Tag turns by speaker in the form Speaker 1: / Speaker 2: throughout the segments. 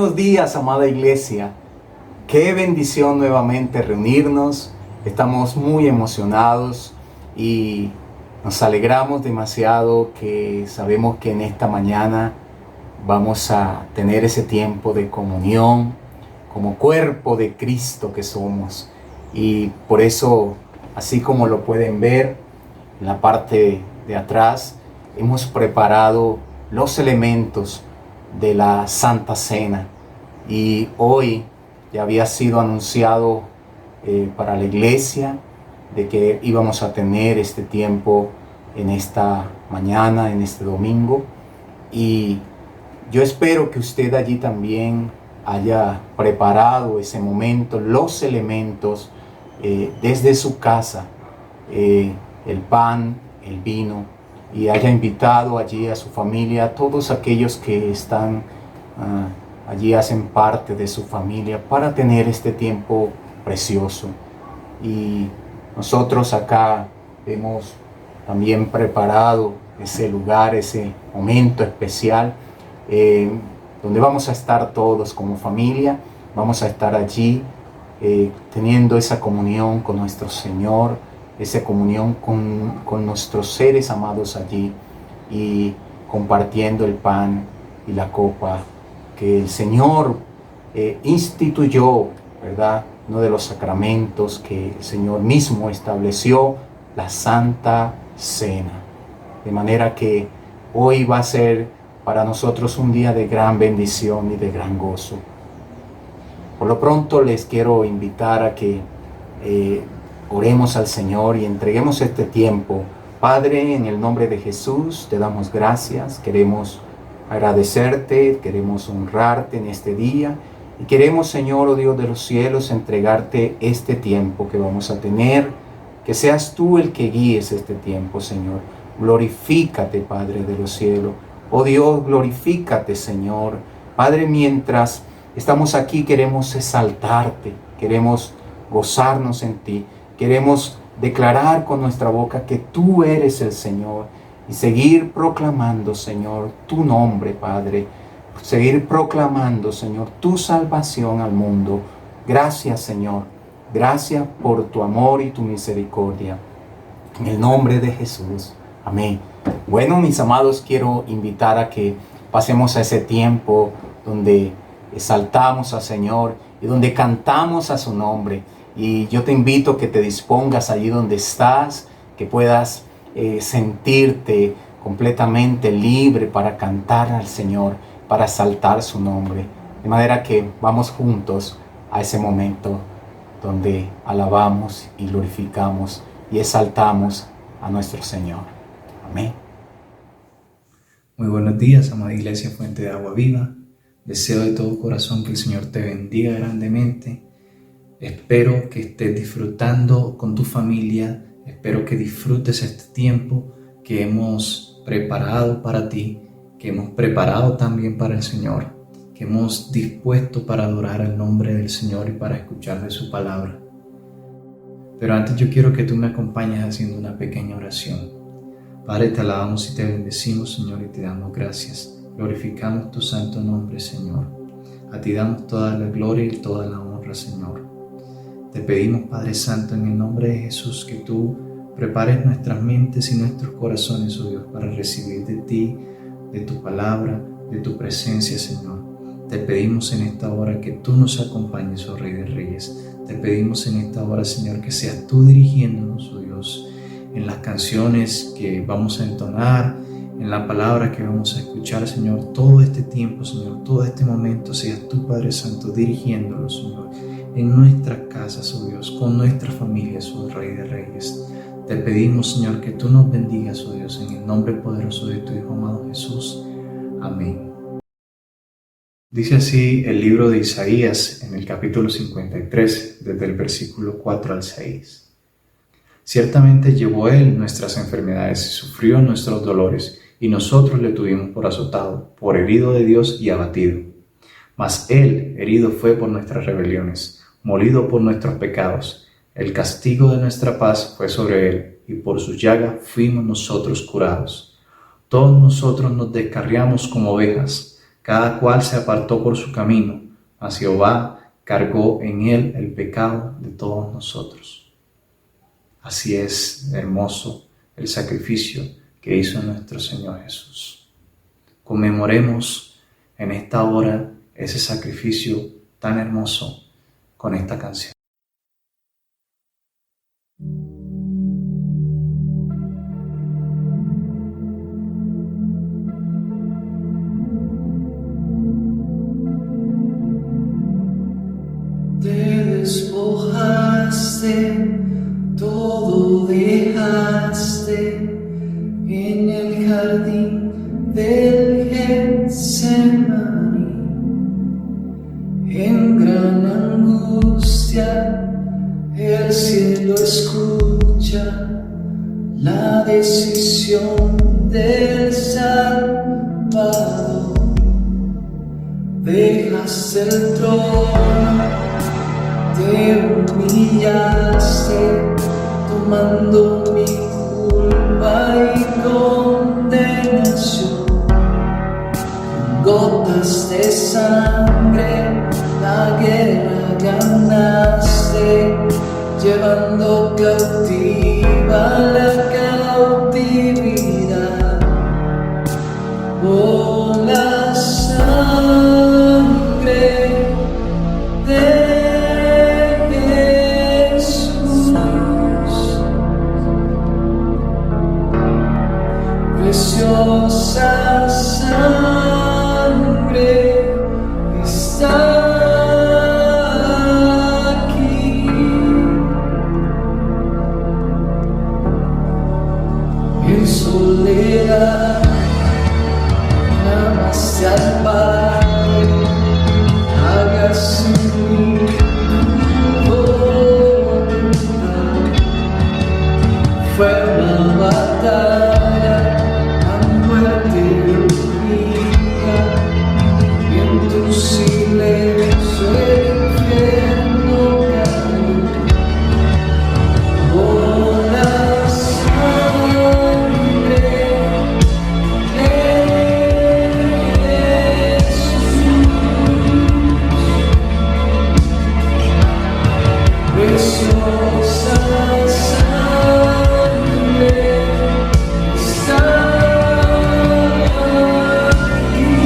Speaker 1: buenos días, amada iglesia. Qué bendición nuevamente reunirnos. Estamos muy emocionados y nos alegramos demasiado que sabemos que en esta mañana vamos a tener ese tiempo de comunión como cuerpo de Cristo que somos. Y por eso, así como lo pueden ver en la parte de atrás, hemos preparado los elementos de la Santa Cena. Y hoy ya había sido anunciado para la iglesia de que íbamos a tener este tiempo en esta mañana, en este domingo. Y yo espero que usted allí también haya preparado ese momento, los elementos desde su casa, el pan, el vino, y haya invitado allí a su familia, a todos aquellos que están allí, hacen parte de su familia, para tener este tiempo precioso. Y nosotros acá hemos también preparado ese lugar, ese momento especial, donde vamos a estar todos como familia. Vamos a estar allí teniendo esa comunión con nuestro Señor, esa comunión con nuestros seres amados allí, y compartiendo el pan y la copa que el Señor instituyó, ¿verdad? Uno de los sacramentos que el Señor mismo estableció, la Santa Cena. De manera que hoy va a ser para nosotros un día de gran bendición y de gran gozo. Por lo pronto les quiero invitar a que oremos al Señor y entreguemos este tiempo. Padre, en el nombre de Jesús, te damos gracias. Queremos agradecerte, queremos honrarte en este día. Y queremos, Señor, oh Dios de los cielos, entregarte este tiempo que vamos a tener. Que seas tú el que guíes este tiempo, Señor. Glorifícate, Padre de los cielos. Oh Dios, glorifícate, Señor. Padre, mientras estamos aquí queremos exaltarte, queremos gozarnos en ti. Queremos declarar con nuestra boca que tú eres el Señor y seguir proclamando, Señor, tu nombre, Padre. Seguir proclamando, Señor, tu salvación al mundo. Gracias, Señor. Gracias por tu amor y tu misericordia. En el nombre de Jesús. Amén. Bueno, mis amados, quiero invitar a que pasemos a ese tiempo donde exaltamos al Señor y donde cantamos a su nombre. Y yo te invito a que te dispongas allí donde estás, que puedas sentirte completamente libre para cantar al Señor, para exaltar su nombre. De manera que vamos juntos a ese momento donde alabamos y glorificamos y exaltamos a nuestro Señor. Amén.
Speaker 2: Muy buenos días, amada Iglesia Fuente de Agua Viva. Deseo de todo corazón que el Señor te bendiga grandemente. Espero que estés disfrutando con tu familia. Espero que disfrutes este tiempo que hemos preparado para ti, que hemos preparado también para el Señor, que hemos dispuesto para adorar el nombre del Señor y para escuchar de su palabra. Pero antes yo quiero que tú me acompañes haciendo una pequeña oración. Padre, te alabamos y te bendecimos, Señor, y te damos gracias. Glorificamos tu santo nombre, Señor. A ti damos toda la gloria y toda la honra, Señor. Te pedimos, Padre Santo, en el nombre de Jesús, que tú prepares nuestras mentes y nuestros corazones, oh Dios, para recibir de ti, de tu palabra, de tu presencia, Señor. Te pedimos en esta hora que tú nos acompañes, oh Rey de Reyes. Te pedimos en esta hora, Señor, que seas tú dirigiéndonos, oh Dios, en las canciones que vamos a entonar, en la palabra que vamos a escuchar, Señor. Todo este tiempo, Señor, todo este momento, seas tú, Padre Santo, dirigiéndonos, Señor, en nuestras casas, oh Dios, con nuestras familias, oh Rey de Reyes. Te pedimos, Señor, que tú nos bendigas, oh Dios, en el nombre poderoso de tu Hijo amado Jesús. Amén. Dice así el libro de Isaías en el capítulo 53, desde el versículo 4 al 6. Ciertamente llevó Él nuestras enfermedades y sufrió nuestros dolores, y nosotros le tuvimos por azotado, por herido de Dios y abatido. Mas Él herido fue por nuestras rebeliones, molido por nuestros pecados. El castigo de nuestra paz fue sobre Él, y por sus llagas fuimos nosotros curados. Todos nosotros nos descarriamos como ovejas, cada cual se apartó por su camino, mas Jehová cargó en él el pecado de todos nosotros. Así es hermoso el sacrificio que hizo nuestro Señor Jesús. Conmemoremos en esta hora ese sacrificio tan hermoso con esta canción.
Speaker 3: Te despojaste, todo dejaste en el jardín del Getsemaní. En gran angustia el cielo escucha la decisión del Salvador. Dejaste el trono, te humillaste, tomando mi culpa y condenación. Con gotas de sangre la guerra ganaste, llevando cautiva la cautividad. Por la sangre de Jesús, preciosa sangre está aquí. En soledad clamaste al Padre, hágase en mí tu voluntad. Fue una batalla a muerte rugía, y en tu silencio el infierno cayó. Por la sangre de Jesús, preciosa sangre está aquí.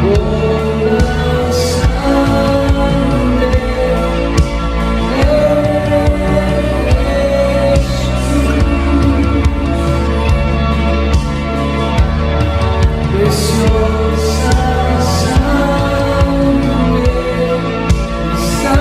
Speaker 3: Por la sangre de Jesús, preciosa sangre está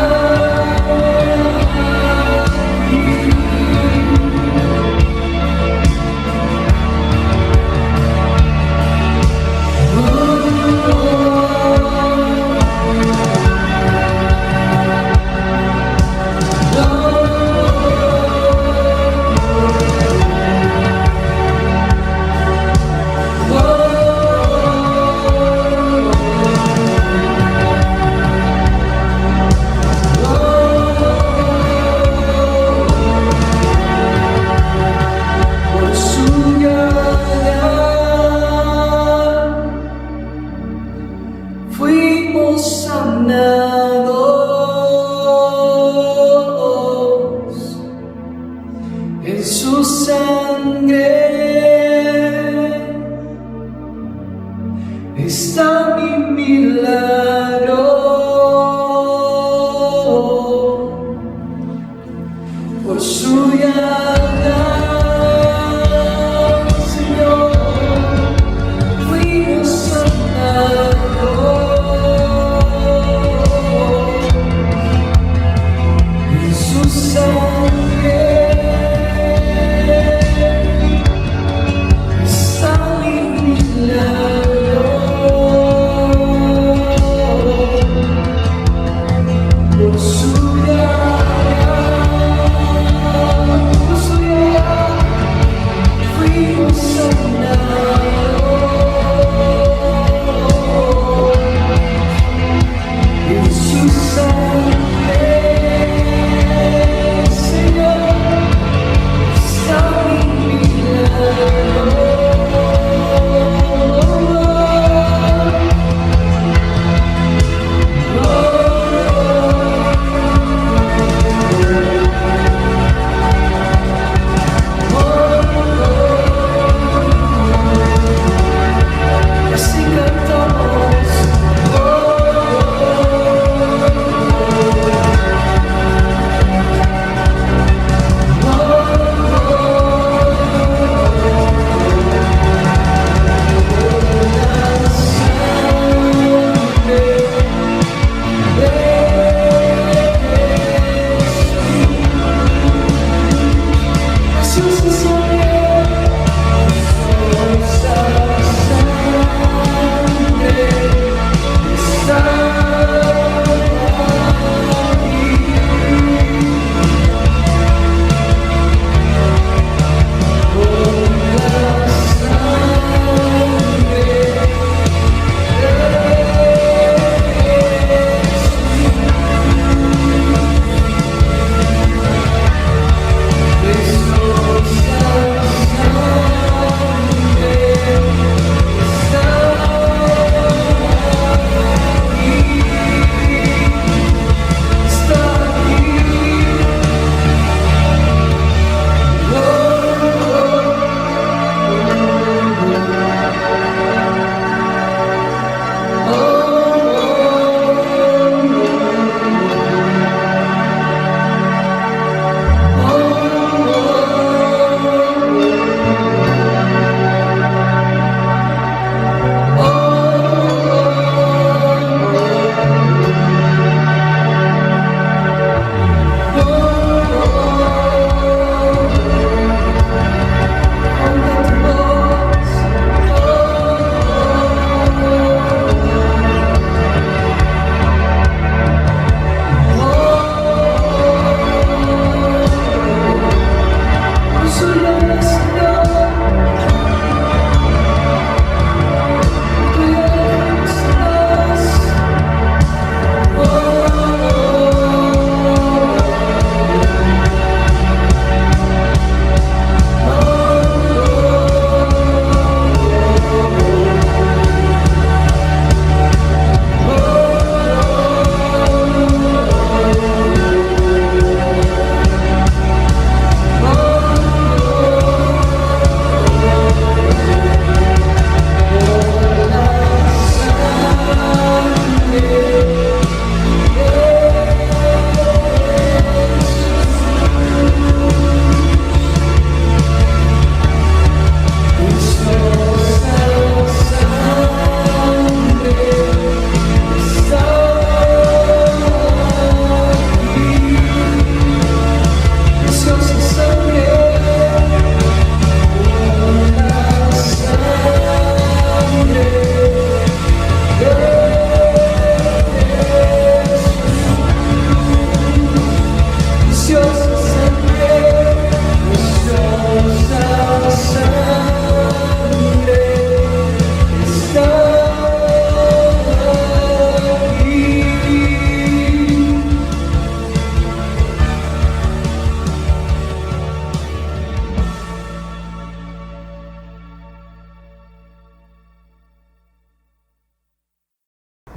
Speaker 3: por su gracia fuimos sanados. En su sangre está mi milagro. Por su llaga, Señor, fuimos sanados. En su sangre está mi milagro. Por su llaga, fuimos sanados. En su sangre, Señor,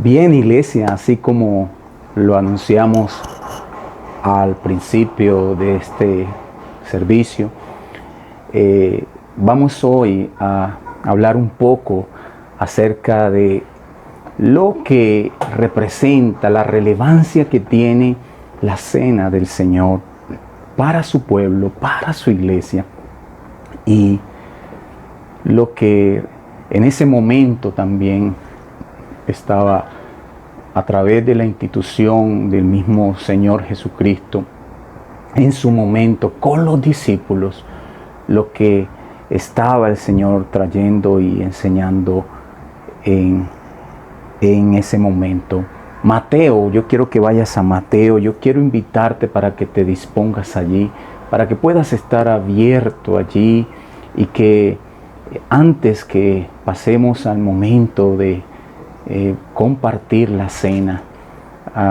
Speaker 1: Bien, iglesia, así como lo anunciamos al principio de este servicio, vamos hoy a hablar un poco acerca de lo que representa, la relevancia que tiene la cena del Señor para su pueblo, para su iglesia, y lo que en ese momento también estaba a través de la institución del mismo Señor Jesucristo en su momento con los discípulos, lo que estaba el Señor trayendo y enseñando en ese momento. Mateo, yo quiero que vayas a Mateo, yo quiero invitarte para que te dispongas allí, para que puedas estar abierto allí y que antes que pasemos al momento de compartir la cena,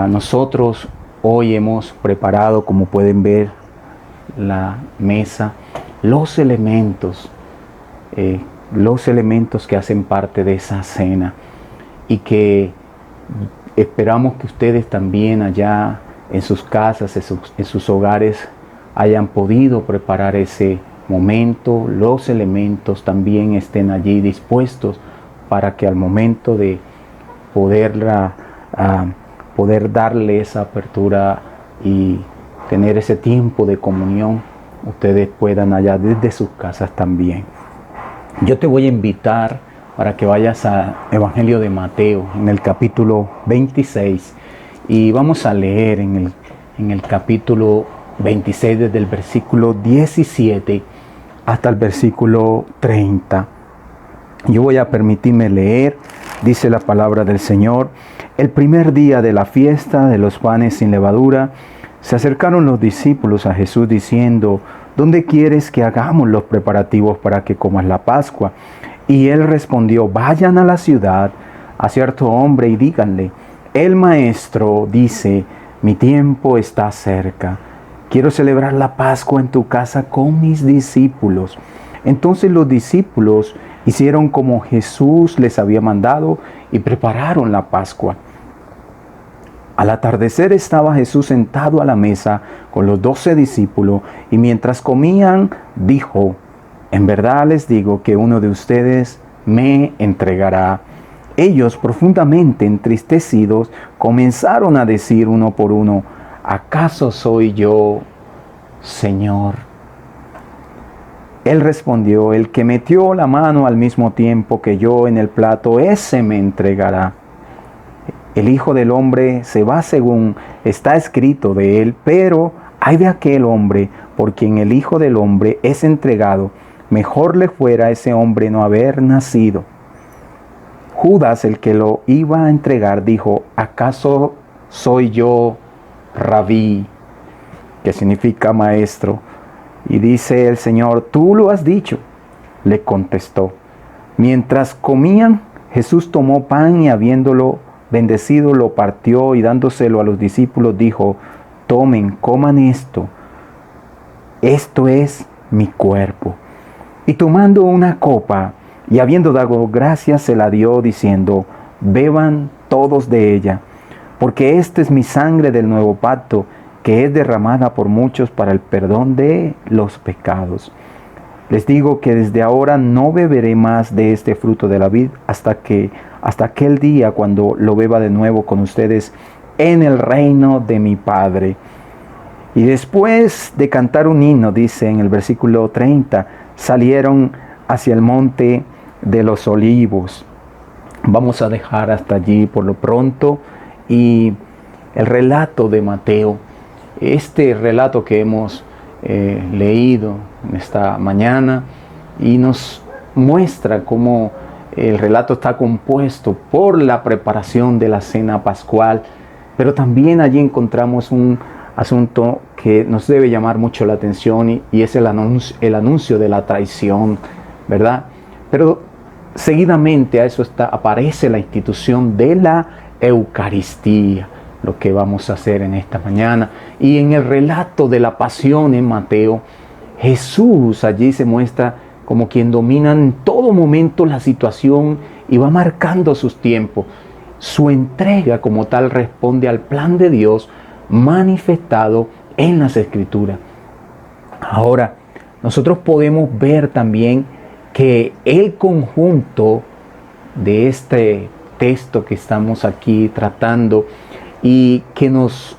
Speaker 1: nosotros hoy hemos preparado, como pueden ver, la mesa, los elementos que hacen parte de esa cena, y que esperamos que ustedes también allá en sus casas, en sus hogares, hayan podido preparar ese momento, los elementos también estén allí dispuestos para que al momento de poder darle esa apertura y tener ese tiempo de comunión, ustedes puedan allá desde sus casas también. Yo te voy a invitar para que vayas al Evangelio de Mateo en el capítulo 26 y vamos a leer en el capítulo 26 desde el versículo 17 hasta el versículo 30. Yo voy a permitirme leer. Dice la palabra del Señor: el primer día de la fiesta de los panes sin levadura, se acercaron los discípulos a Jesús diciendo: ¿dónde quieres que hagamos los preparativos para que comas la Pascua? Y él respondió: vayan a la ciudad a cierto hombre y díganle: el maestro dice, mi tiempo está cerca. Quiero celebrar la Pascua en tu casa con mis discípulos. Entonces los discípulos hicieron como Jesús les había mandado y prepararon la Pascua. Al atardecer estaba Jesús sentado a la mesa con los 12 discípulos y mientras comían dijo: en verdad les digo que uno de ustedes me entregará. Ellos, profundamente entristecidos, comenzaron a decir uno por uno: ¿acaso soy yo, Señor? Él respondió: el que metió la mano al mismo tiempo que yo en el plato, ese me entregará. El Hijo del Hombre se va según está escrito de él, pero ay de aquel hombre por quien el Hijo del Hombre es entregado. Mejor le fuera a ese hombre no haber nacido. Judas, el que lo iba a entregar, dijo: ¿acaso soy yo, Rabí? Que significa maestro. Y dice el Señor: tú lo has dicho. Le contestó. Mientras comían, Jesús tomó pan y habiéndolo bendecido, lo partió y dándoselo a los discípulos dijo: tomen, coman esto. Esto es mi cuerpo. Y tomando una copa y habiendo dado gracias, se la dio diciendo: beban todos de ella, porque esta es mi sangre del nuevo pacto, que es derramada por muchos para el perdón de los pecados. Les digo que desde ahora no beberé más de este fruto de la vid hasta aquel día cuando lo beba de nuevo con ustedes en el reino de mi Padre. Y después de cantar un himno, dice en el versículo 30, salieron hacia el monte de los olivos. Vamos a dejar hasta allí por lo pronto. Y el relato de Mateo, este relato que hemos leído en esta mañana, y nos muestra cómo el relato está compuesto por la preparación de la cena pascual, pero también allí encontramos un asunto que nos debe llamar mucho la atención y es el anuncio de la traición, ¿verdad? Pero seguidamente a eso aparece la institución de la Eucaristía, lo que vamos a hacer en esta mañana. Y en el relato de la pasión en Mateo, Jesús allí se muestra como quien domina en todo momento la situación y va marcando sus tiempos. su entrega como tal responde al plan de Dios manifestado en las Escrituras. Ahora, nosotros podemos ver también que el conjunto de este texto que estamos aquí tratando y que nos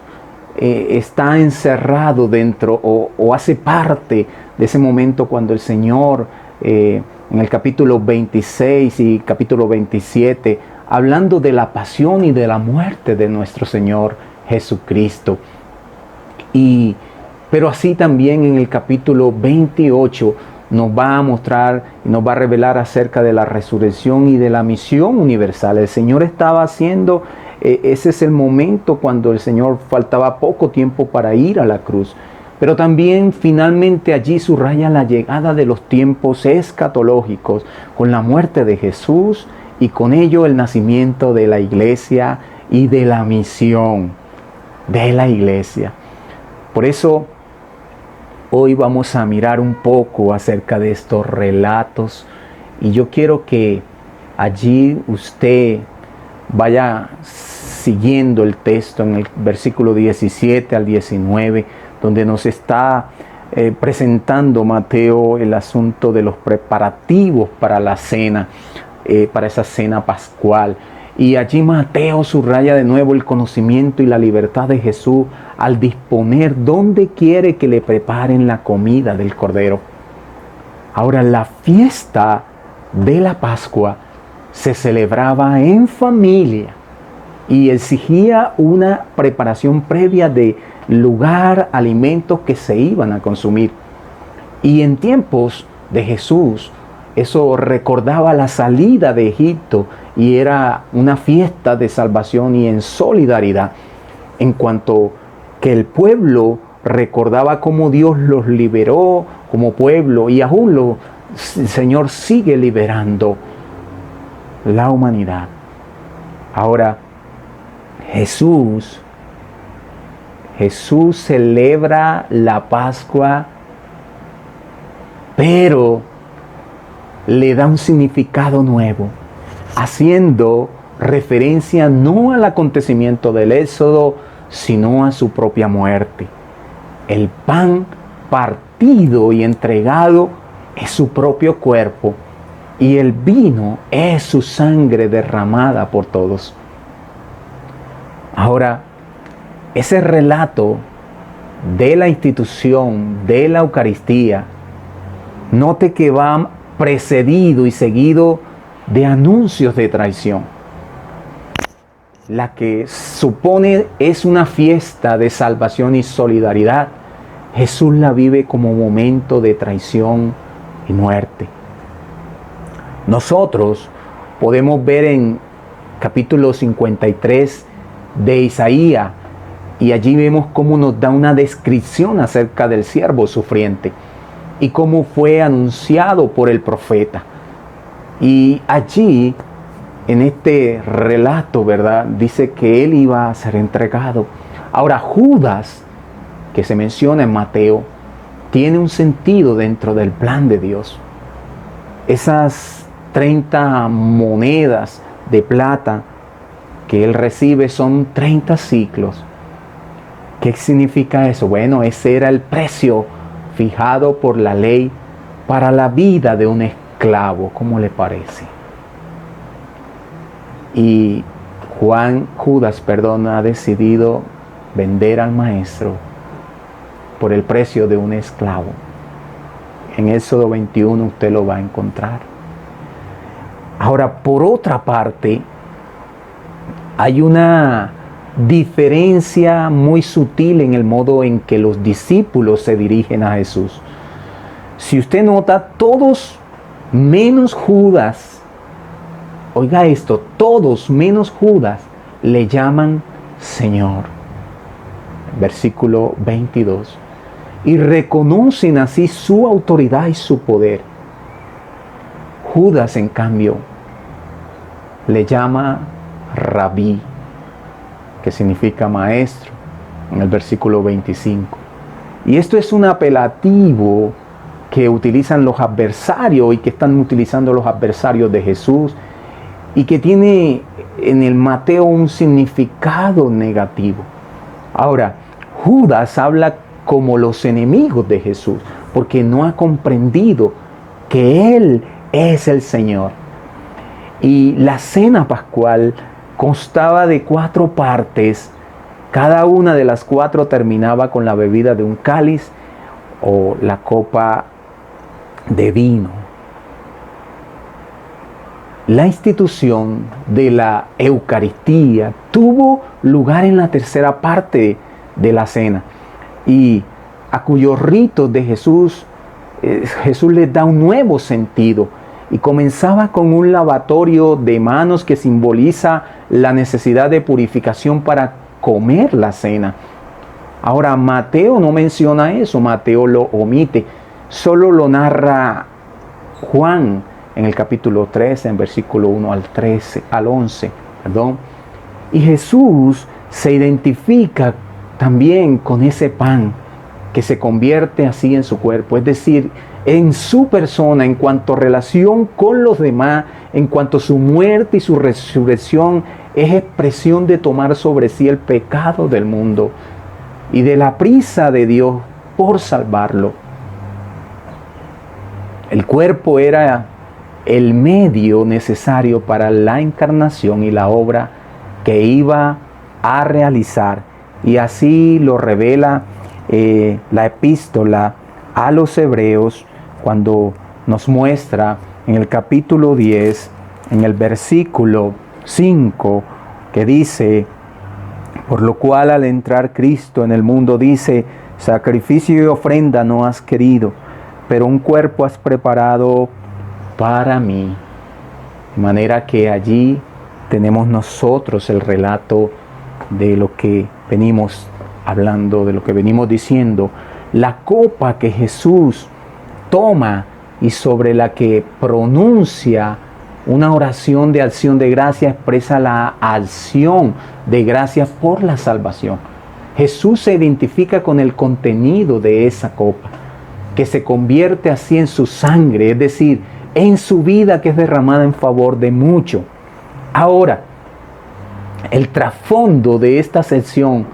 Speaker 1: está encerrado dentro o hace parte de ese momento cuando el Señor en el capítulo 26 y capítulo 27, hablando de la pasión y de la muerte de nuestro Señor Jesucristo. Pero así también en el capítulo 28 nos va a mostrar y nos va a revelar acerca de la resurrección y de la misión universal. El Señor estaba haciendo, ese es el momento cuando el Señor faltaba poco tiempo para ir a la cruz. Pero también finalmente allí subraya la llegada de los tiempos escatológicos con la muerte de Jesús y con ello el nacimiento de la iglesia y de la misión de la iglesia. Por eso hoy vamos a mirar un poco acerca de estos relatos y yo quiero que allí usted vaya siguiendo el texto en el versículo 17 al 19, donde nos está presentando Mateo el asunto de los preparativos para la cena, para esa cena pascual. Y allí Mateo subraya de nuevo el conocimiento y la libertad de Jesús al disponer dónde quiere que le preparen la comida del Cordero. Ahora, la fiesta de la Pascua se celebraba en familia y exigía una preparación previa de lugar, alimentos que se iban a consumir. Y en tiempos de Jesús, eso recordaba la salida de Egipto y era una fiesta de salvación y en solidaridad, en cuanto que el pueblo recordaba cómo Dios los liberó como pueblo y aún el Señor sigue liberando la humanidad. Ahora, Jesús celebra la Pascua, pero le da un significado nuevo, haciendo referencia no al acontecimiento del Éxodo, sino a su propia muerte. El pan partido y entregado es su propio cuerpo, y el vino es su sangre derramada por todos. Ahora, ese relato de la institución de la Eucaristía, note que va precedido y seguido de anuncios de traición. La que supone es una fiesta de salvación y solidaridad, Jesús la vive como momento de traición y muerte. Nosotros podemos ver en capítulo 53 de Isaías, y allí vemos cómo nos da una descripción acerca del siervo sufriente y cómo fue anunciado por el profeta. Y allí, en este relato, ¿verdad?, dice que él iba a ser entregado. Ahora, Judas, que se menciona en Mateo, tiene un sentido dentro del plan de Dios. Esas 30 monedas de plata que él recibe son 30 ciclos. ¿Qué significa eso? Bueno, ese era el precio fijado por la ley para la vida de un esclavo. ¿Cómo le parece? Y Judas, ha decidido vender al maestro por el precio de un esclavo. En Éxodo 21 usted lo va a encontrar. Ahora, por otra parte, hay una diferencia muy sutil en el modo en que los discípulos se dirigen a Jesús. Si usted nota, todos menos Judas, oiga esto, todos menos Judas le llaman Señor. Versículo 22. Y reconocen así su autoridad y su poder. Judas, en cambio, le llama Rabí, que significa maestro, en el versículo 25. Y esto es un apelativo que utilizan los adversarios y que están utilizando los adversarios de Jesús y que tiene en el Mateo un significado negativo. Ahora, Judas habla como los enemigos de Jesús, porque no ha comprendido que Él es el Señor. Y la cena pascual constaba de 4 partes. Cada una de las 4 terminaba con la bebida de un cáliz o la copa de vino. La institución de la Eucaristía tuvo lugar en la tercera parte de la cena, y a cuyos ritos de Jesús les da un nuevo sentido, y comenzaba con un lavatorio de manos que simboliza la necesidad de purificación para comer la cena. Ahora, Mateo no menciona eso, Mateo lo omite, solo lo narra Juan en el capítulo 13, en versículo 1 al 11. Y Jesús se identifica también con ese pan que se convierte así en su cuerpo, es decir, en su persona, en cuanto a relación con los demás, en cuanto a su muerte y su resurrección, es expresión de tomar sobre sí el pecado del mundo y de la prisa de Dios por salvarlo. El cuerpo era el medio necesario para la encarnación y la obra que iba a realizar. Y así lo revela la epístola a los Hebreos, cuando nos muestra en el capítulo 10, en el versículo 5, que dice: por lo cual al entrar Cristo en el mundo, dice, sacrificio y ofrenda no has querido, pero un cuerpo has preparado para mí. De manera que allí tenemos nosotros el relato de lo que venimos hablando, de lo que venimos diciendo. La copa que Jesús toma y sobre la que pronuncia una oración de acción de gracia, expresa la acción de gracias por la salvación. Jesús se identifica con el contenido de esa copa, que se convierte así en su sangre, es decir, en su vida, que es derramada en favor de muchos. Ahora, el trasfondo de esta sección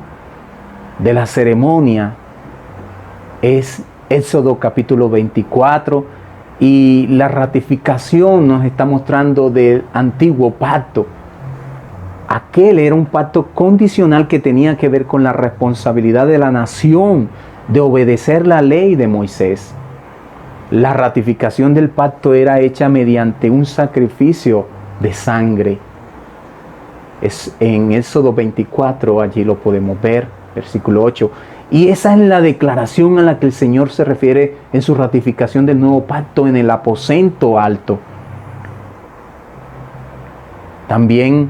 Speaker 1: de la ceremonia es Éxodo capítulo 24, y la ratificación nos está mostrando del antiguo pacto. Aquel era un pacto condicional que tenía que ver con la responsabilidad de la nación de obedecer la ley de Moisés. La ratificación del pacto era hecha mediante un sacrificio de sangre. Es en Éxodo 24, allí lo podemos ver, versículo 8. Y esa es la declaración a la que el Señor se refiere en su ratificación del nuevo pacto en el aposento alto. También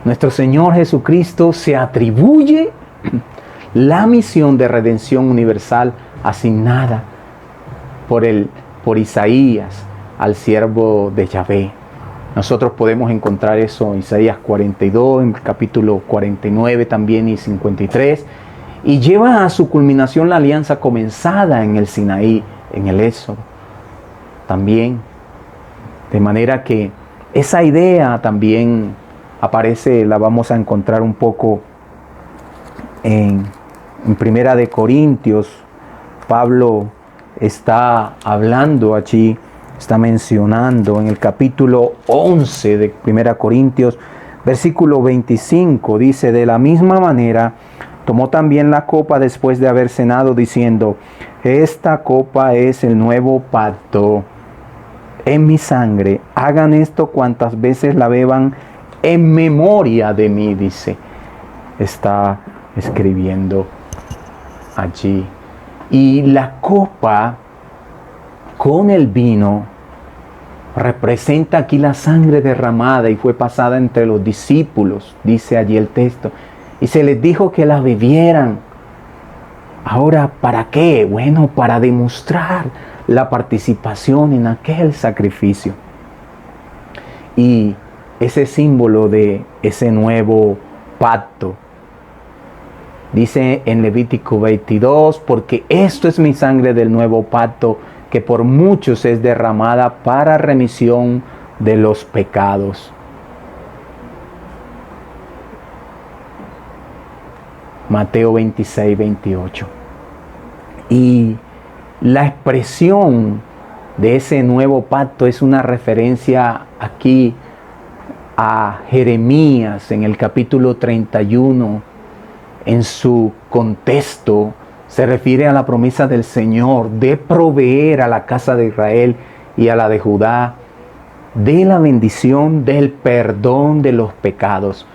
Speaker 1: nuestro Señor Jesucristo se atribuye la misión de redención universal asignada por Isaías al siervo de Yahvé. Nosotros podemos encontrar eso en Isaías 42, en el capítulo 49 también y 53. Y lleva a su culminación la alianza comenzada en el Sinaí, en el Éxodo. También, de manera que esa idea también aparece, la vamos a encontrar un poco en Primera de Corintios. Pablo está hablando allí, está mencionando en el capítulo 11 de 1 Corintios, versículo 25, dice: de la misma manera, tomó también la copa después de haber cenado, diciendo: esta copa es el nuevo pacto en mi sangre. Hagan esto cuantas veces la beban en memoria de mí, dice. Está escribiendo allí. Y la copa con el vino representa aquí la sangre derramada y fue pasada entre los discípulos, dice allí el texto. Y se les dijo que la bebieran. Ahora, ¿para qué? Bueno, para demostrar la participación en aquel sacrificio. Y ese símbolo de ese nuevo pacto. Dice en Levítico 22, porque esto es mi sangre del nuevo pacto, que por muchos es derramada para remisión de los pecados. Mateo 26, 28. Y la expresión de ese nuevo pacto es una referencia aquí a Jeremías en el capítulo 31. En su contexto se refiere a la promesa del Señor de proveer a la casa de Israel y a la de Judá de la bendición del perdón de los pecados.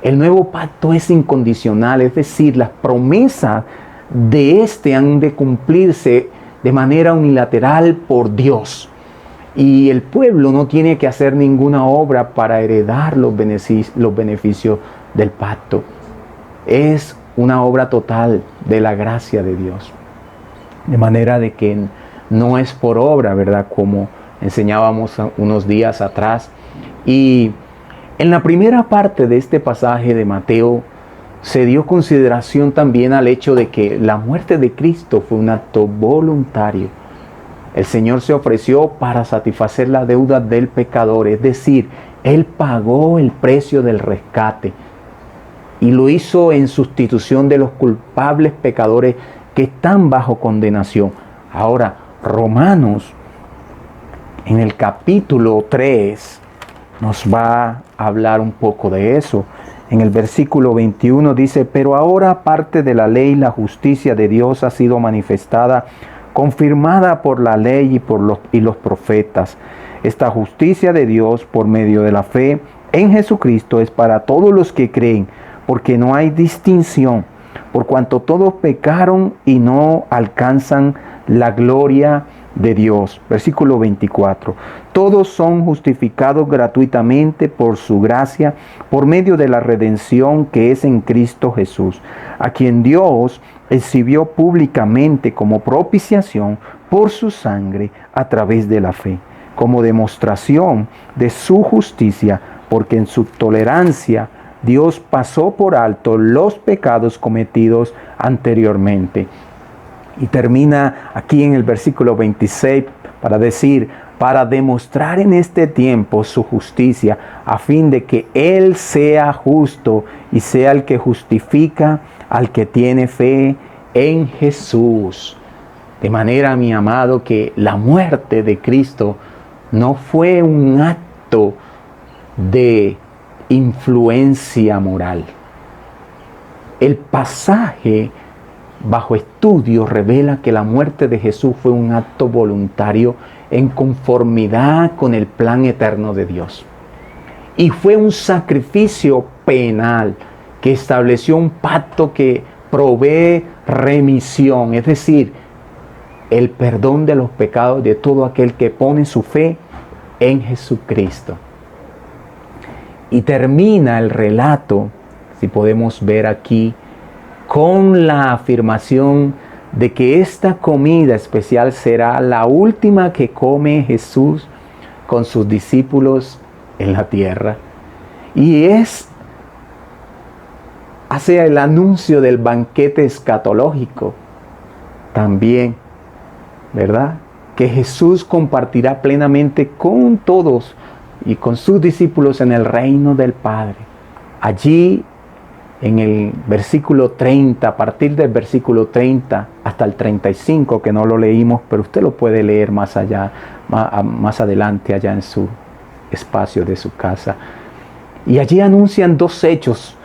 Speaker 1: El nuevo pacto es incondicional, es decir, las promesas de este han de cumplirse de manera unilateral por Dios. Y el pueblo no tiene que hacer ninguna obra para heredar los beneficios del pacto. Es una obra total de la gracia de Dios. De manera de que no es por obra, ¿verdad? Como enseñábamos unos días atrás. Y en la primera parte de este pasaje de Mateo se dio consideración también al hecho de que la muerte de Cristo fue un acto voluntario. El Señor se ofreció para satisfacer la deuda del pecador, es decir, Él pagó el precio del rescate y lo hizo en sustitución de los culpables pecadores que están bajo condenación. Ahora, Romanos, en el capítulo 3, nos va a hablar un poco de eso. En el versículo 21 dice: pero ahora, aparte de la ley, la justicia de Dios ha sido manifestada, confirmada por la ley y los profetas. Esta justicia de Dios por medio de la fe en Jesucristo es para todos los que creen, porque no hay distinción, por cuanto todos pecaron y no alcanzan la gloria de Dios. Versículo 24. Todos son justificados gratuitamente por su gracia, por medio de la redención que es en Cristo Jesús, a quien Dios exhibió públicamente como propiciación por su sangre a través de la fe, como demostración de su justicia, porque en su tolerancia Dios pasó por alto los pecados cometidos anteriormente. Y termina aquí en el versículo 26 para decir: para demostrar en este tiempo su justicia, a fin de que Él sea justo y sea el que justifica al que tiene fe en Jesús. De manera, mi amado, que la muerte de Cristo no fue un acto de influencia moral. El pasaje bajo estudio revela que la muerte de Jesús fue un acto voluntario en conformidad con el plan eterno de Dios. Y fue un sacrificio penal que estableció un pacto que provee remisión, es decir, el perdón de los pecados de todo aquel que pone su fe en Jesucristo. Y termina el relato, si podemos ver aquí, con la afirmación de que esta comida especial será la última que come Jesús con sus discípulos en la tierra. Y hace el anuncio del banquete escatológico también, ¿verdad? Que Jesús compartirá plenamente con todos y con sus discípulos en el reino del Padre. Allí, en el versículo 30, a partir del versículo 30 hasta el 35, que no lo leímos, pero usted lo puede leer más allá, más adelante, allá en su espacio de su casa. Y allí anuncian dos hechos.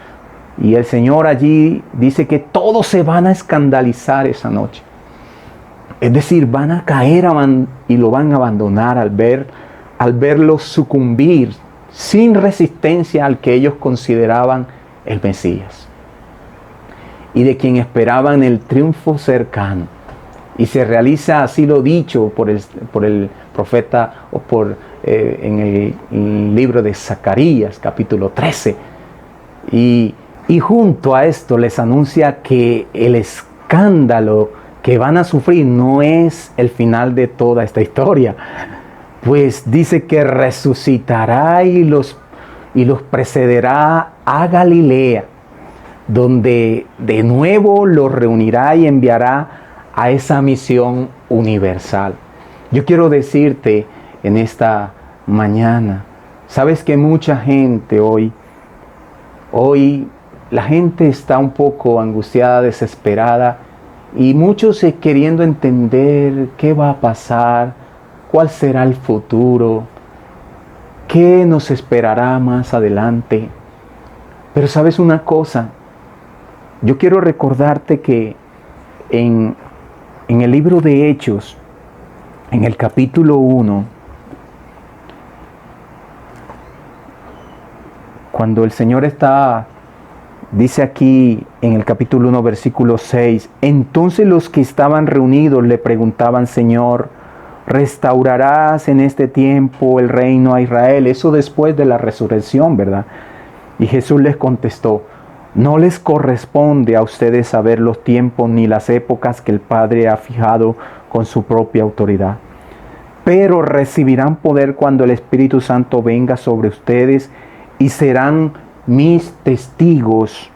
Speaker 1: Y el Señor allí dice que todos se van a escandalizar esa noche. Es decir, van a caer y lo van a abandonar al verlo sucumbir sin resistencia al que ellos consideraban el Mesías, y de quien esperaban el triunfo cercano. Y se realiza así lo dicho por el profeta, o en el libro de Zacarías, capítulo 13. Y junto a esto les anuncia que el escándalo que van a sufrir no es el final de toda esta historia, pues dice que resucitará y los precederá a Galilea, donde de nuevo los reunirá y enviará a esa misión universal. Yo quiero decirte en esta mañana, sabes que mucha gente hoy la gente está un poco angustiada, desesperada, y muchos queriendo entender qué va a pasar, cuál será el futuro, qué nos esperará más adelante. Pero sabes una cosa, yo quiero recordarte que en el libro de Hechos, en el capítulo 1, cuando el Señor dice aquí en el capítulo 1, versículo 6, entonces los que estaban reunidos le preguntaban, Señor, ¿restaurarás en este tiempo el reino a Israel? Eso después de la resurrección, ¿verdad? Y Jesús les contestó, no les corresponde a ustedes saber los tiempos ni las épocas que el Padre ha fijado con su propia autoridad. Pero recibirán poder cuando el Espíritu Santo venga sobre ustedes y serán mis testigos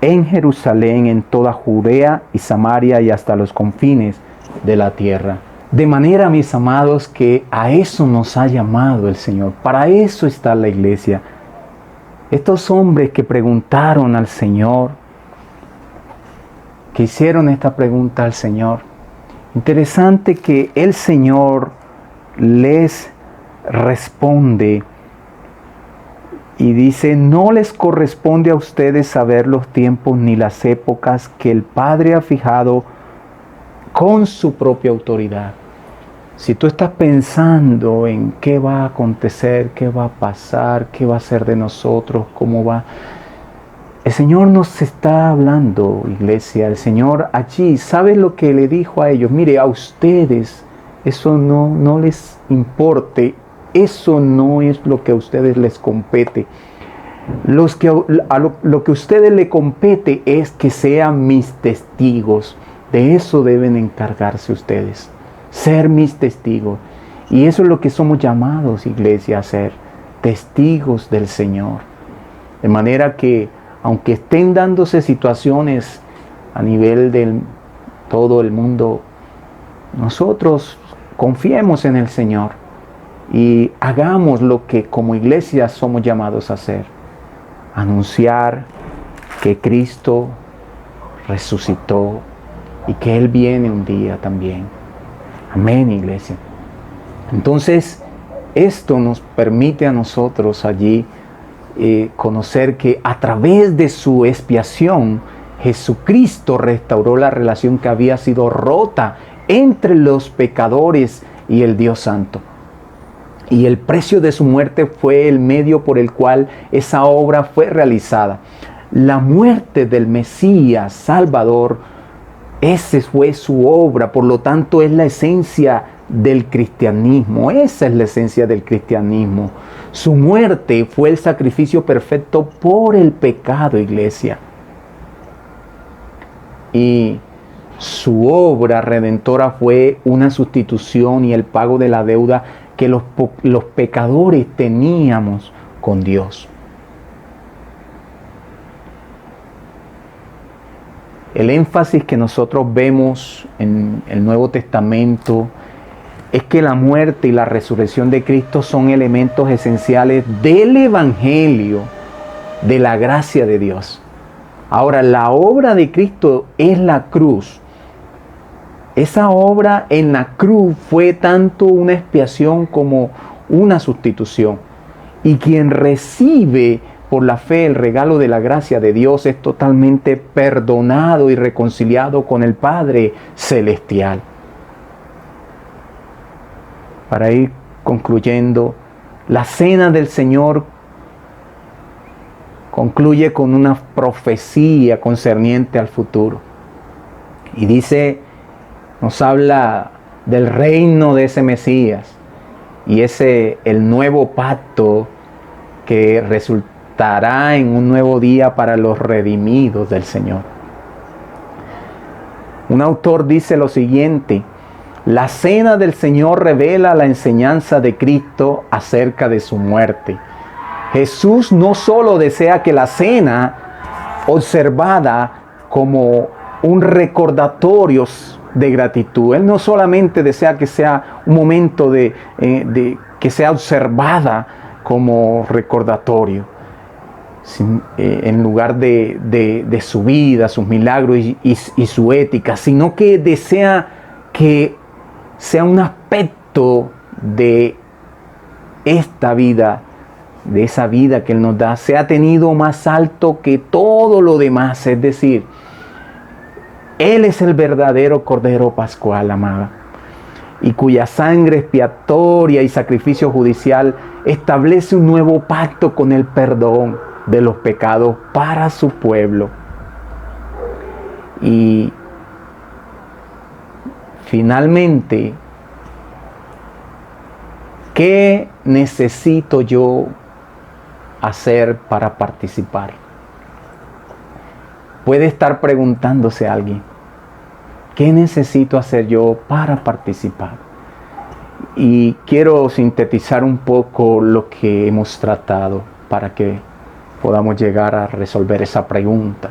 Speaker 1: en Jerusalén, en toda Judea y Samaria y hasta los confines de la tierra. De manera, mis amados, que a eso nos ha llamado el Señor. Para eso está la iglesia. Estos hombres que preguntaron al Señor, que hicieron esta pregunta al Señor. Interesante que el Señor les responde y dice, no les corresponde a ustedes saber los tiempos ni las épocas que el Padre ha fijado con su propia autoridad. Si tú estás pensando en qué va a acontecer, qué va a pasar, qué va a ser de nosotros, cómo va, el Señor nos está hablando, iglesia. El Señor allí, ¿sabes lo que le dijo a ellos? Mire, a ustedes eso no les importe, eso no es lo que a ustedes les compete. Lo que a ustedes les compete es que sean mis testigos. De eso deben encargarse ustedes, ser mis testigos. Y eso es lo que somos llamados, iglesia, a ser testigos del Señor. De manera que, aunque estén dándose situaciones a nivel de todo el mundo, nosotros confiemos en el Señor y hagamos lo que como iglesia somos llamados a hacer. Anunciar que Cristo resucitó y que Él viene un día también. Amén, iglesia. Entonces, esto nos permite a nosotros allí conocer que a través de su expiación, Jesucristo restauró la relación que había sido rota entre los pecadores y el Dios Santo. Y el precio de su muerte fue el medio por el cual esa obra fue realizada. La muerte del Mesías Salvador, esa fue su obra, por lo tanto es la esencia del cristianismo. Esa es la esencia del cristianismo. Su muerte fue el sacrificio perfecto por el pecado, iglesia. Y su obra redentora fue una sustitución y el pago de la deuda que los pecadores teníamos con Dios. El énfasis que nosotros vemos en el Nuevo Testamento es que la muerte y la resurrección de Cristo son elementos esenciales del Evangelio, de la gracia de Dios. Ahora, la obra de Cristo es la cruz. Esa obra en la cruz fue tanto una expiación como una sustitución. Y quien recibe por la fe el regalo de la gracia de Dios es totalmente perdonado y reconciliado con el Padre Celestial. Para ir concluyendo, la cena del Señor concluye con una profecía concerniente al futuro. Y dice, nos habla del reino de ese Mesías y el nuevo pacto que resultará en un nuevo día para los redimidos del Señor. Un autor dice lo siguiente: la cena del Señor revela la enseñanza de Cristo acerca de su muerte. Jesús no solo desea que la cena observada como un recordatorio de gratitud. Él no solamente desea que sea un momento que sea observada como recordatorio. en lugar de su vida, sus milagros y su ética, sino que desea que sea un aspecto de esta vida, de esa vida que Él nos da, sea tenido más alto que todo lo demás. Es decir, Él es el verdadero Cordero Pascual, amada, y cuya sangre expiatoria y sacrificio judicial establece un nuevo pacto con el perdón de los pecados para su pueblo. Y finalmente, ¿qué necesito yo hacer para participar? Puede estar preguntándose alguien, ¿qué necesito hacer yo para participar? Y quiero sintetizar un poco lo que hemos tratado para que podamos llegar a resolver esa pregunta.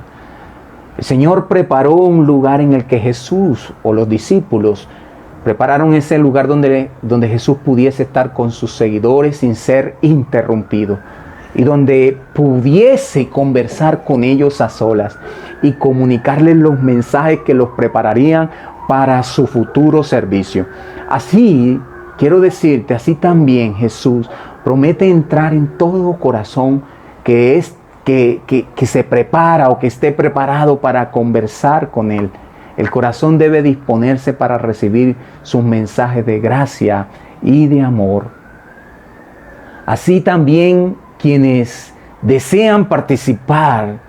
Speaker 1: El Señor preparó un lugar en el que Jesús o los discípulos prepararon ese lugar donde Jesús pudiese estar con sus seguidores sin ser interrumpido y donde pudiese conversar con ellos a solas y comunicarles los mensajes que los prepararían para su futuro servicio. Así, quiero decirte, así también Jesús promete entrar en todo corazón que se prepara o que esté preparado para conversar con Él. El corazón debe disponerse para recibir sus mensajes de gracia y de amor. Así también quienes desean participar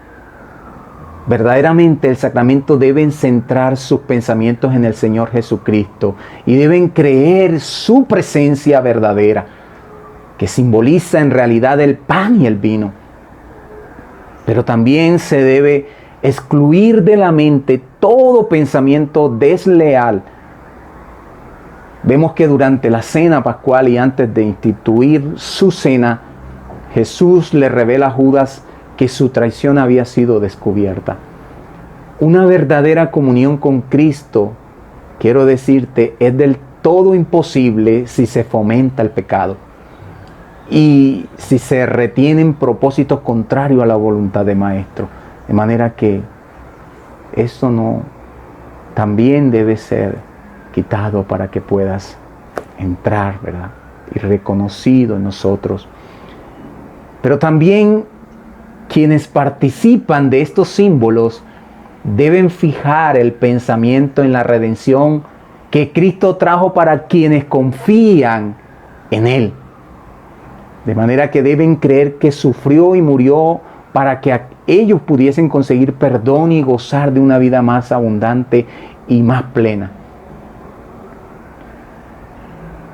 Speaker 1: verdaderamente el sacramento deben centrar sus pensamientos en el Señor Jesucristo y deben creer su presencia verdadera, que simboliza en realidad el pan y el vino. Pero también se debe excluir de la mente todo pensamiento desleal. Vemos que durante la cena pascual y antes de instituir su cena, Jesús le revela a Judas que su traición había sido descubierta. Una verdadera comunión con Cristo, quiero decirte, es del todo imposible si se fomenta el pecado y si se retienen propósitos contrarios a la voluntad del Maestro. De manera que eso también debe ser quitado para que puedas entrar, ¿verdad? Y reconocido en nosotros. Pero también quienes participan de estos símbolos deben fijar el pensamiento en la redención que Cristo trajo para quienes confían en Él. De manera que deben creer que sufrió y murió para que ellos pudiesen conseguir perdón y gozar de una vida más abundante y más plena.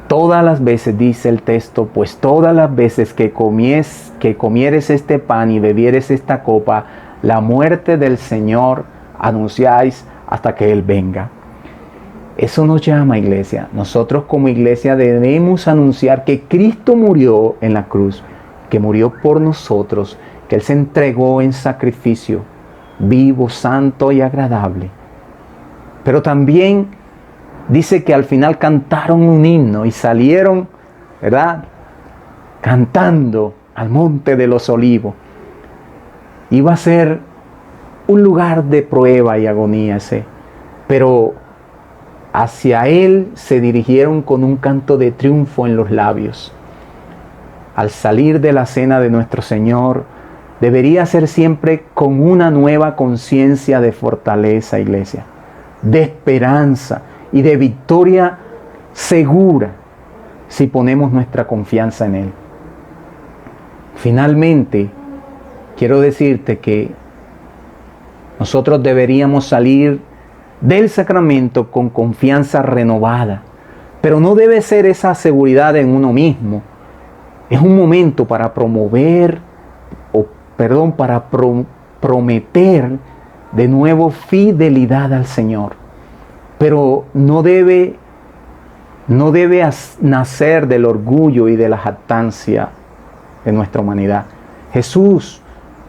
Speaker 1: Todas las veces, dice el texto, pues todas las veces que comieres este pan y bebieres esta copa, la muerte del Señor anunciáis hasta que Él venga. Eso nos llama, iglesia. Nosotros como iglesia debemos anunciar que Cristo murió en la cruz, que murió por nosotros, que Él se entregó en sacrificio vivo, santo y agradable. Pero también dice que al final cantaron un himno y salieron, ¿verdad?, cantando al monte de los olivos. Iba a ser un lugar de prueba y agonía ese, pero hacia Él se dirigieron con un canto de triunfo en los labios. Al salir de la cena de nuestro Señor, debería ser siempre con una nueva conciencia de fortaleza, iglesia, de esperanza y de victoria segura si ponemos nuestra confianza en Él. Finalmente, quiero decirte que nosotros deberíamos salir del sacramento con confianza renovada, pero no debe ser esa seguridad en uno mismo. Es un momento para prometer de nuevo fidelidad al Señor. Pero no debe nacer del orgullo y de la jactancia de nuestra humanidad. Jesús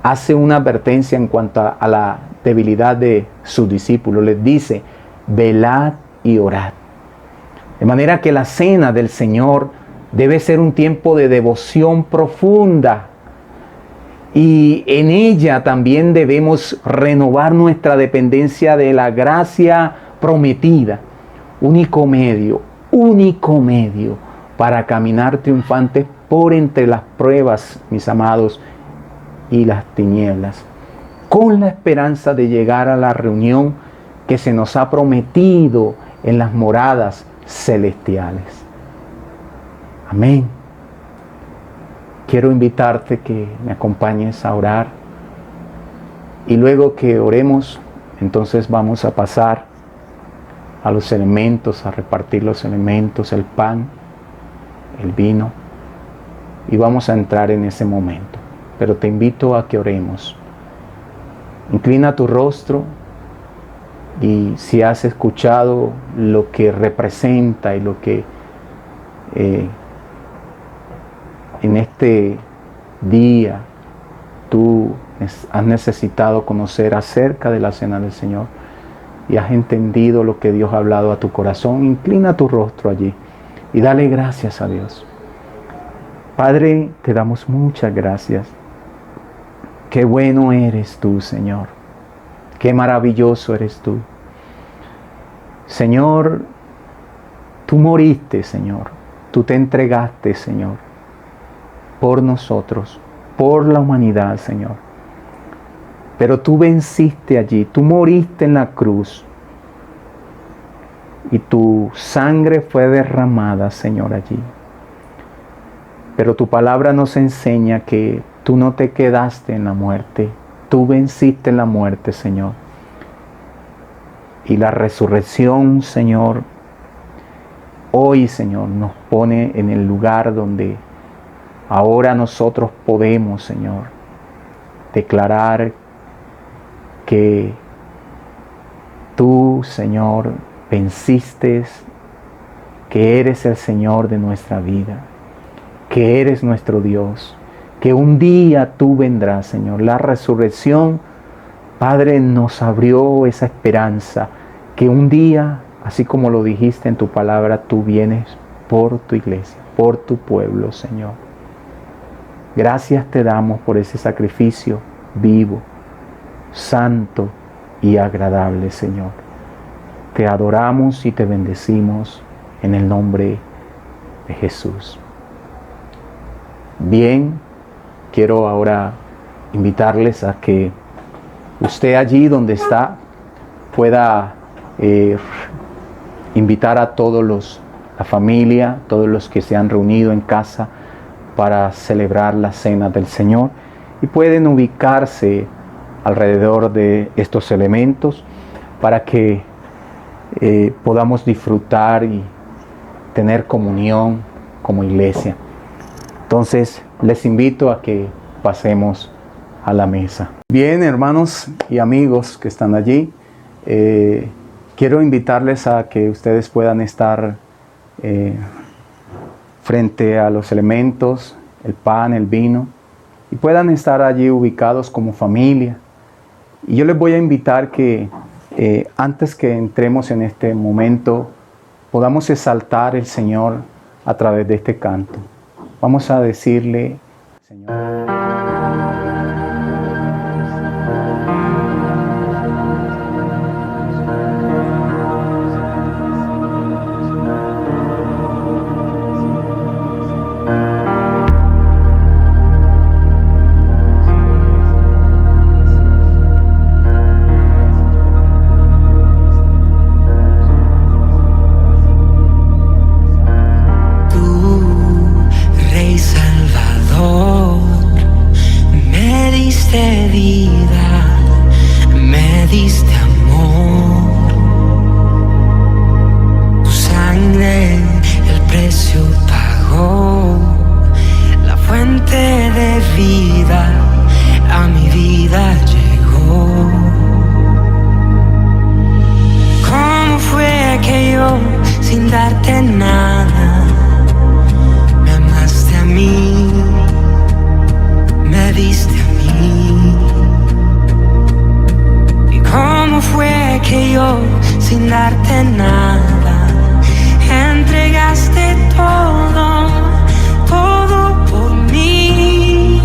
Speaker 1: hace una advertencia en cuanto a la debilidad de sus discípulos. Les dice, velad y orad. De manera que la cena del Señor debe ser un tiempo de devoción profunda y en ella también debemos renovar nuestra dependencia de la gracia prometida. Único medio para caminar triunfantes por entre las pruebas, mis amados, y las tinieblas, con la esperanza de llegar a la reunión que se nos ha prometido en las moradas celestiales. Amén. Quiero invitarte que me acompañes a orar, y luego que oremos, entonces vamos a pasar a los elementos, a repartir los elementos, el pan, el vino, y vamos a entrar en ese momento. Pero te invito a que oremos. Inclina tu rostro, y si has escuchado lo que representa y lo que en este día tú has necesitado conocer acerca de la cena del Señor y has entendido lo que Dios ha hablado a tu corazón, inclina tu rostro allí y dale gracias a Dios. Padre, te damos muchas gracias. Qué bueno eres tú, Señor. Qué maravilloso eres tú. Señor, tú moriste, Señor. Tú te entregaste, Señor, por nosotros, por la humanidad, Señor. Pero tú venciste allí, tú moriste en la cruz. Y tu sangre fue derramada, Señor, allí. Pero tu palabra nos enseña que tú no te quedaste en la muerte. Tú venciste la muerte, Señor. Y la resurrección, Señor, hoy, Señor, nos pone en el lugar donde ahora nosotros podemos, Señor, declarar que tú, Señor, venciste, que eres el Señor de nuestra vida, que eres nuestro Dios, que un día tú vendrás, Señor. La resurrección, Padre, nos abrió esa esperanza, que un día, así como lo dijiste en tu palabra, tú vienes por tu iglesia, por tu pueblo, Señor. Gracias te damos por ese sacrificio vivo, santo y agradable, Señor. Te adoramos y te bendecimos en el nombre de Jesús. Bien, quiero ahora invitarles a que usted allí donde está pueda invitar a todos la familia, todos los que se han reunido en casa para celebrar la cena del Señor, y pueden ubicarse alrededor de estos elementos para que podamos disfrutar y tener comunión como iglesia. Entonces les invito a que pasemos a la mesa. Bien, hermanos y amigos que están allí, quiero invitarles a que ustedes puedan estar frente a los elementos, el pan, el vino, y puedan estar allí ubicados como familia. Y yo les voy a invitar que antes que entremos en este momento, podamos exaltar al Señor a través de este canto. Vamos a decirle, Señor.
Speaker 3: Sin darte nada, entregaste todo, todo por mí.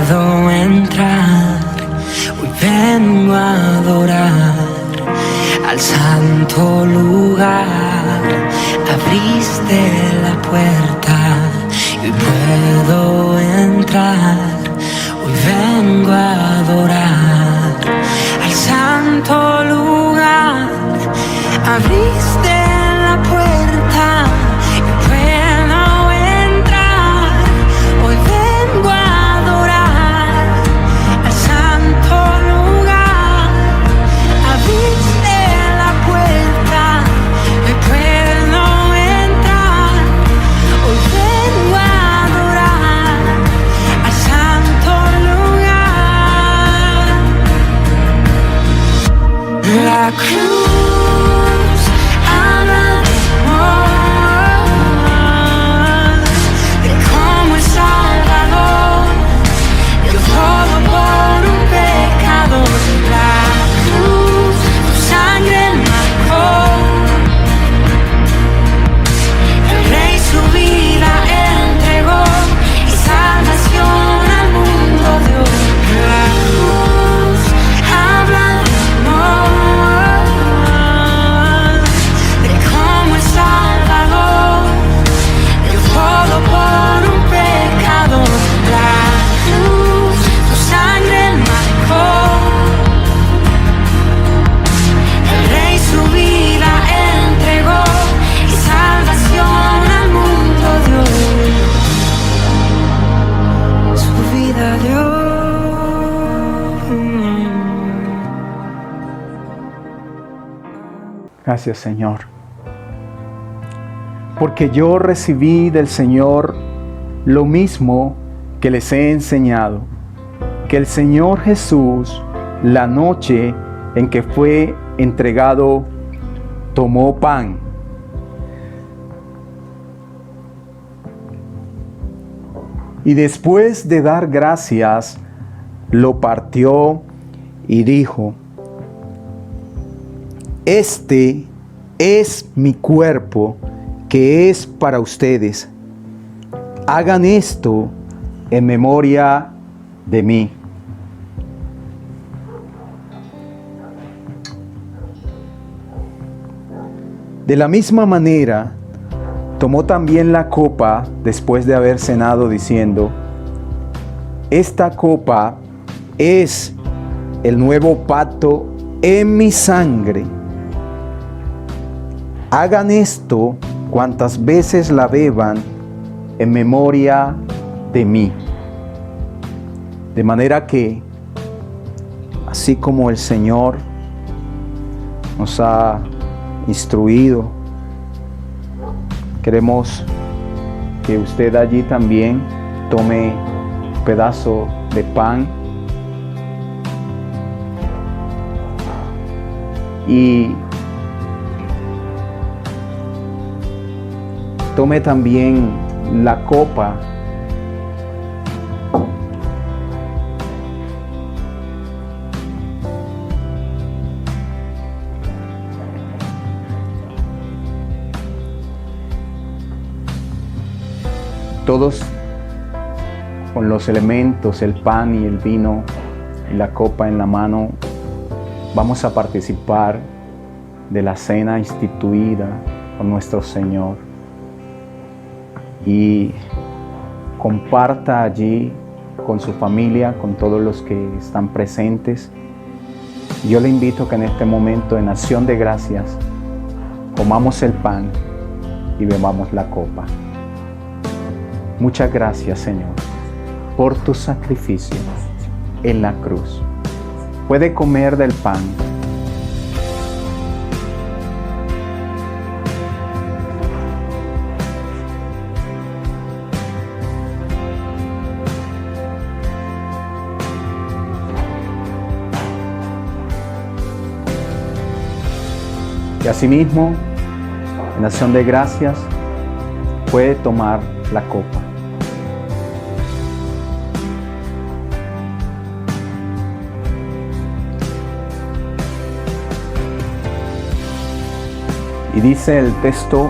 Speaker 3: puedo entrar, hoy vengo a adorar al santo lugar. Abriste la puerta y hoy puedo entrar, hoy vengo a adorar al santo lugar. Abriste la puerta y puedo entrar, hoy vengo a adorar al santo lugar. Abriste la puerta y puedo entrar, hoy vengo a adorar al santo lugar. La cruz habla de amor, de cómo el Salvador dio todo por un pecador. La cruz, tu sangre marcó, el Rey su vida entregó y salvación al mundo dio. La cruz habla de amor, de cómo el Salvador dio todo por un pecador. La cruz, tu sangre marcó, el Rey su vida entregó y salvación al mundo dio. Su vida dio.
Speaker 1: Gracias, Señor. Porque yo recibí del Señor lo mismo que les he enseñado, que el Señor Jesús, la noche en que fue entregado, tomó pan. Y después de dar gracias, lo partió y dijo: este es mi cuerpo que es para ustedes. Hagan esto en memoria de mí. De la misma manera, tomó también la copa después de haber cenado, diciendo: esta copa es el nuevo pacto en mi sangre. Hagan esto cuantas veces la beban en memoria de mí. De manera que, así como el Señor nos ha instruido, queremos que usted allí también tome un pedazo de pan y tome también la copa todos con los elementos, el pan y el vino y la copa en la mano, vamos a participar de la cena instituida por nuestro Señor. Y comparta allí con su familia, con todos los que están presentes. Yo le invito a que en este momento, en acción de gracias, comamos el pan y bebamos la copa. Muchas gracias, Señor, por tu sacrificio en la cruz. Puede comer del pan. Y asimismo, en acción de gracias, puede tomar la copa. Y dice el texto: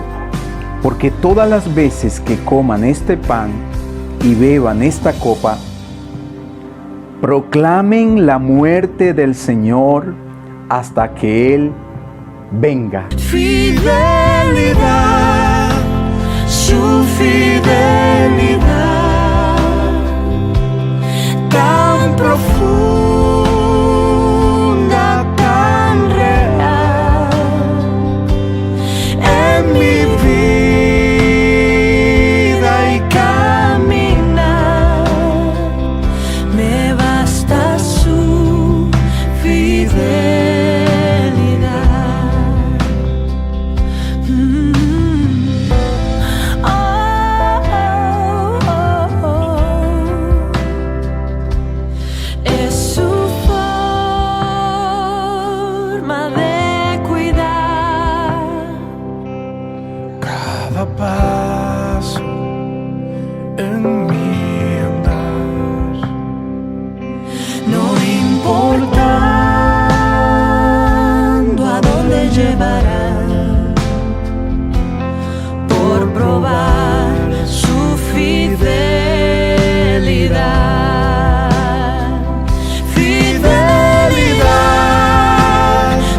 Speaker 1: porque todas las veces que coman este pan y beban esta copa, Proclamen la muerte del Señor hasta que Él venga.
Speaker 3: Fidelidad, su fidelidad, tan profunda, tan real, en mi vida y caminar, me basta su fidelidad. Es su forma de cuidar
Speaker 4: cada paso en mi andar,
Speaker 3: no importando a dónde llevará, por probar su fidelidad. Fidelidad,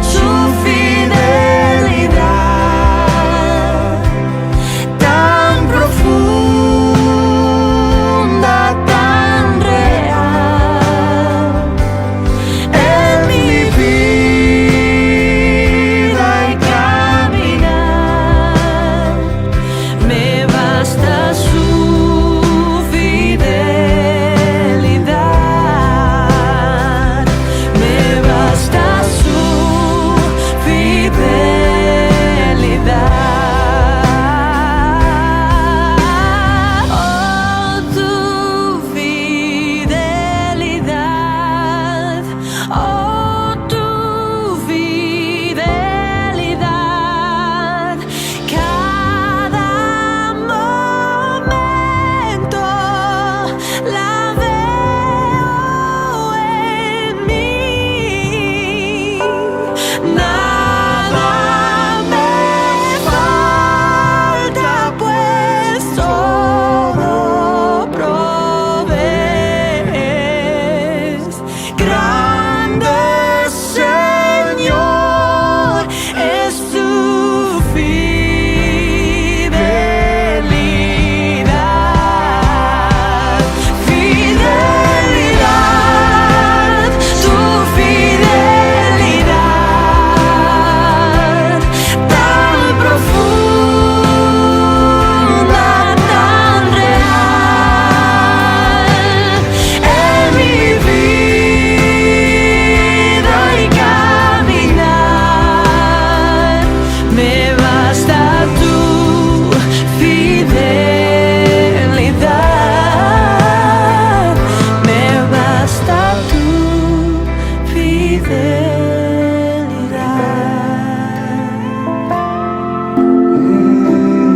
Speaker 3: su fidelidad, tan profunda, tan real, en mi vida y caminar, me basta su fidelidad, me basta su fidelidad. Oh, tu fidelidad, oh, tu fidelidad, cada momento la veo en mí. Nada me falta, pues todo provees. Grande Señor es tu fidelidad. Fidelidad, tu fidelidad, tan profunda, tan real, en mi vida y caminar, me basta tu fidelidad, me basta tu fidelidad.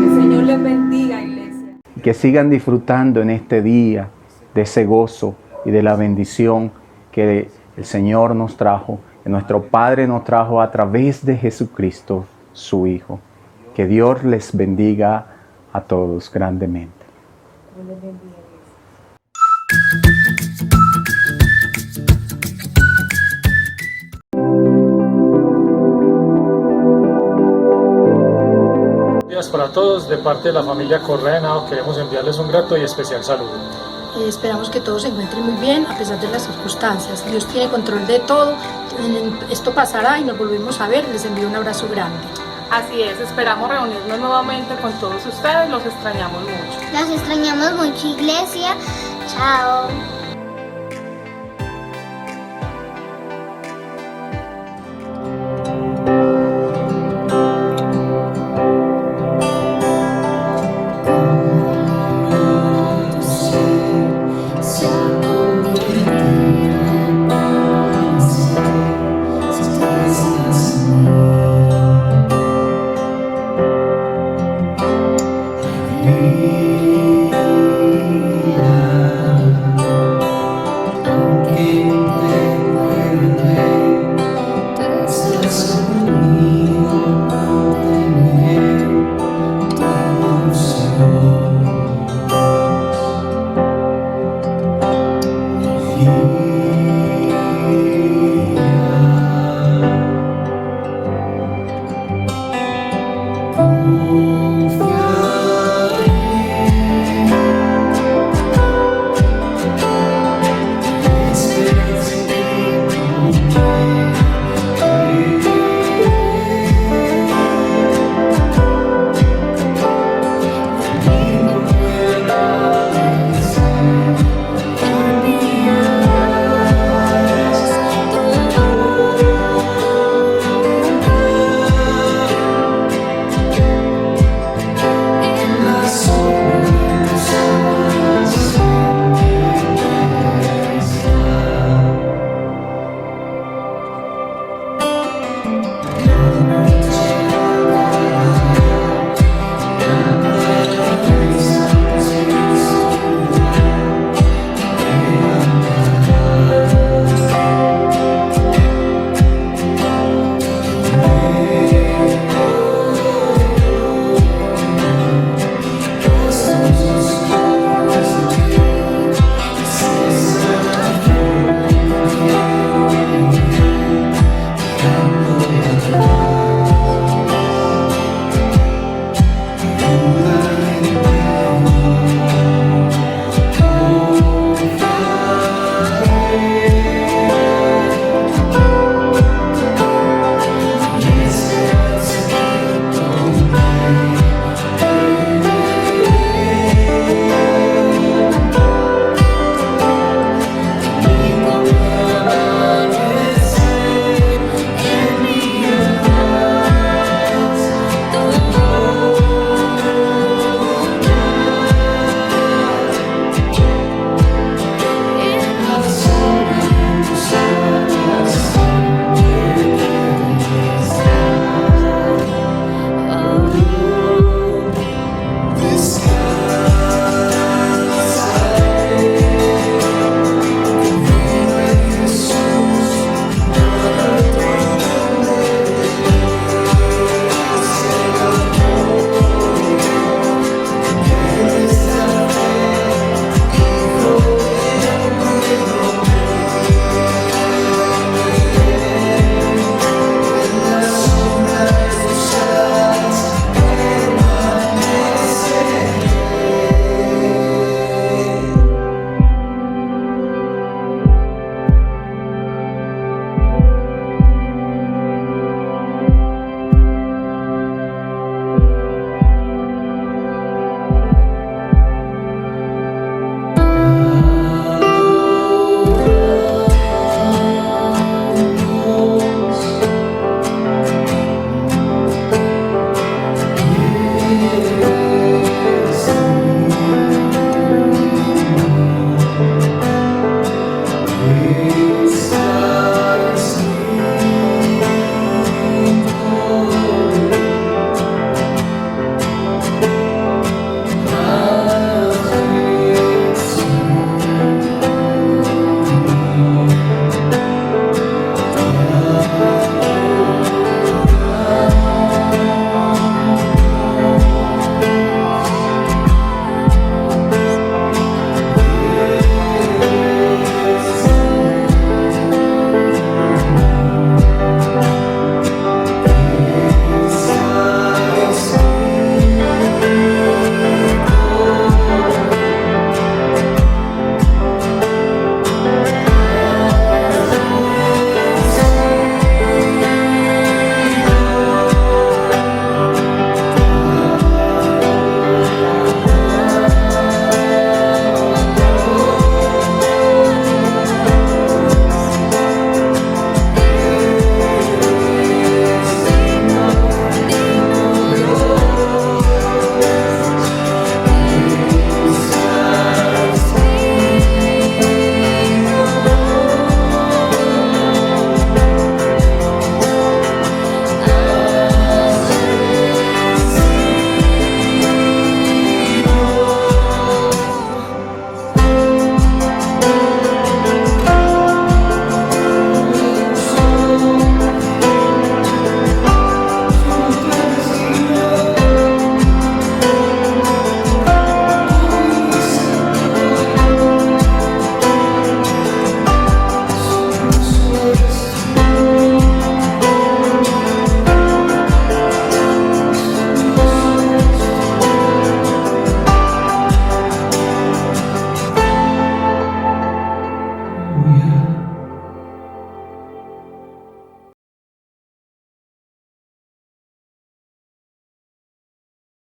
Speaker 5: El Señor les bendiga, iglesia.
Speaker 1: Que sigan disfrutando en este día de ese gozo y de la bendición que el Señor nos trajo, que nuestro Padre nos trajo a través de Jesucristo, su Hijo. Que Dios les bendiga a todos grandemente.
Speaker 6: Buenos días para todos, de parte de la familia Correa de Henao queremos enviarles un grato y especial saludo.
Speaker 7: Esperamos que todos se encuentren muy bien a pesar de las circunstancias. Dios tiene control de todo. Esto pasará y nos volvemos a ver. Les envío un abrazo grande.
Speaker 5: Así es, esperamos reunirnos nuevamente con todos ustedes, los extrañamos mucho.
Speaker 8: Los extrañamos mucho, iglesia. Chao.